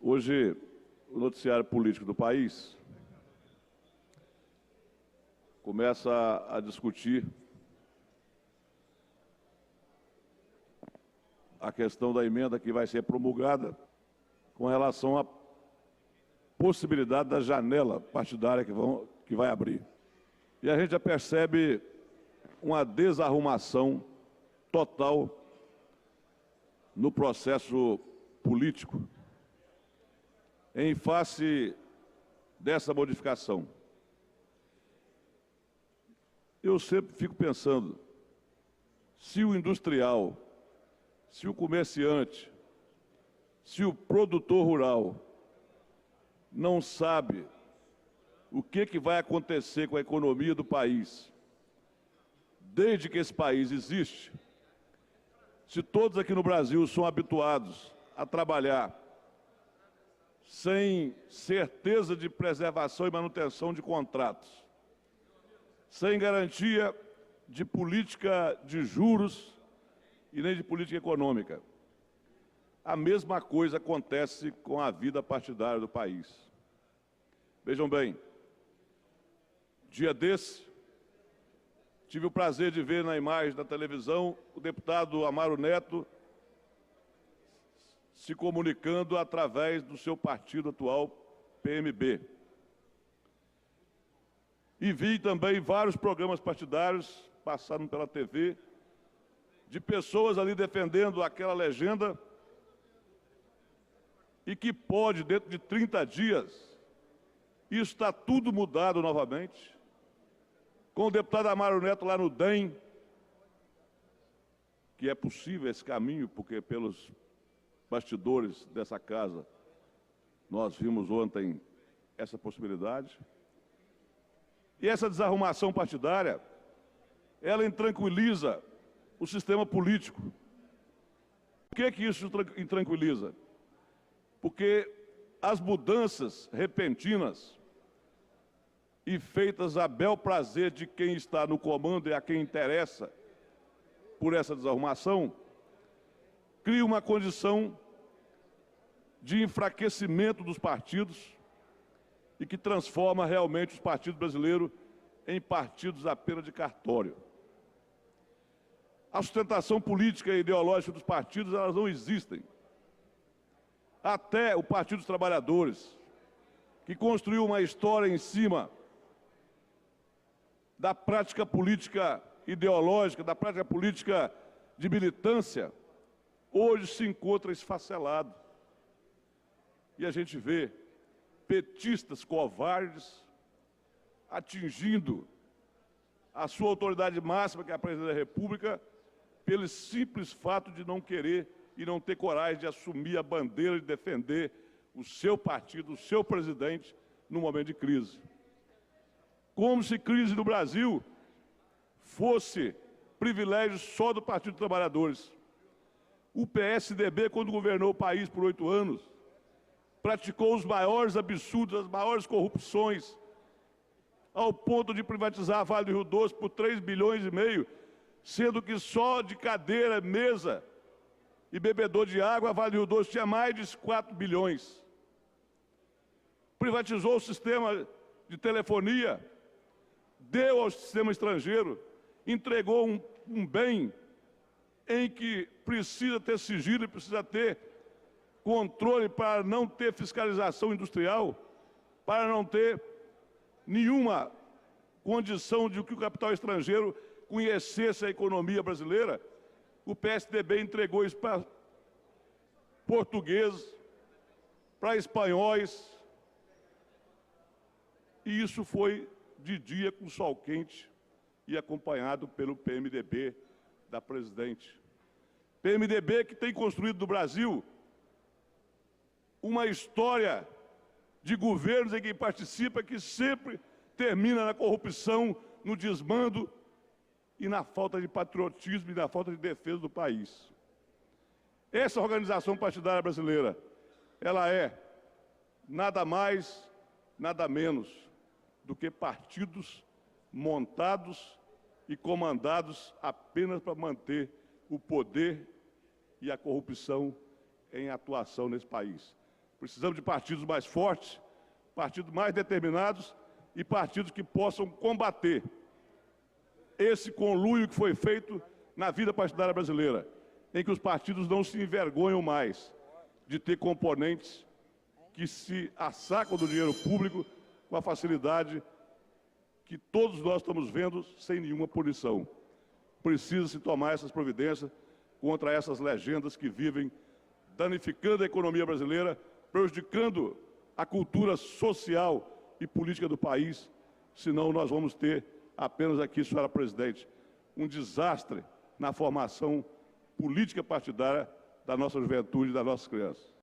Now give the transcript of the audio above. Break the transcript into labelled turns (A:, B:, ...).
A: Hoje, o noticiário político do país começa a discutir a questão da emenda que vai ser promulgada com relação à possibilidade da janela partidária que vai abrir. E a gente já percebe uma desarrumação total no processo político em face dessa modificação. Eu sempre fico pensando, se o industrial, se o comerciante, se o produtor rural não sabe o que vai acontecer com a economia do país, desde que esse país existe, se todos aqui no Brasil são habituados a trabalhar sem certeza de preservação e manutenção de contratos, sem garantia de política de juros e nem de política econômica. A mesma coisa acontece com a vida partidária do país. Vejam bem, dia desse, tive o prazer de ver na imagem da televisão o deputado Amaro Neto se comunicando através do seu partido atual, PMB. E vi também vários programas partidários passando pela TV, de pessoas ali defendendo aquela legenda e que pode, dentro de 30 dias, isso está tudo mudado novamente, com o deputado Amaro Neto lá no DEM, que é possível esse caminho, porque pelos bastidores dessa casa nós vimos ontem essa possibilidade. E essa desarrumação partidária, ela intranquiliza o sistema político. Por que isso intranquiliza? Porque as mudanças repentinas e feitas a bel prazer de quem está no comando e a quem interessa por essa desarrumação, cria uma condição de enfraquecimento dos partidos e que transforma realmente os partidos brasileiros em partidos apenas de cartório. A sustentação política e ideológica dos partidos, elas não existem. Até o Partido dos Trabalhadores, que construiu uma história em cima da prática política ideológica, da prática política de militância, hoje se encontra esfacelado. E a gente vê petistas covardes atingindo a sua autoridade máxima, que é a presidência da República, pelo simples fato de não querer e não ter coragem de assumir a bandeira de defender o seu partido, o seu presidente, no momento de crise. Como se crise no Brasil fosse privilégio só do Partido dos Trabalhadores. O PSDB, quando governou o país por 8 anos, praticou os maiores absurdos, as maiores corrupções, ao ponto de privatizar a Vale do Rio Doce por 3,5 bilhões, sendo que só de cadeira, mesa e bebedor de água, a Vale do Rio Doce tinha mais de 4 bilhões. Privatizou o sistema de telefonia, deu ao sistema estrangeiro, entregou um bem em que precisa ter sigilo e precisa ter controle para não ter fiscalização industrial, para não ter nenhuma condição de que o capital estrangeiro conhecesse a economia brasileira. O PSDB entregou isso para portugueses, para espanhóis, e isso foi de dia com sol quente e acompanhado pelo PMDB da presidente. PMDB que tem construído no Brasil uma história de governos em que participa que sempre termina na corrupção, no desmando e na falta de patriotismo e na falta de defesa do país. Essa organização partidária brasileira, ela é nada mais, nada menos do que partidos montados e comandados apenas para manter o poder e a corrupção em atuação nesse país. Precisamos de partidos mais fortes, partidos mais determinados e partidos que possam combater esse conluio que foi feito na vida partidária brasileira, em que os partidos não se envergonham mais de ter componentes que se assacam do dinheiro público com a facilidade que todos nós estamos vendo sem nenhuma punição. Precisa-se tomar essas providências contra essas legendas que vivem danificando a economia brasileira, prejudicando a cultura social e política do país, senão nós vamos ter apenas aqui, senhora presidente, um desastre na formação política partidária da nossa juventude e das nossas crianças.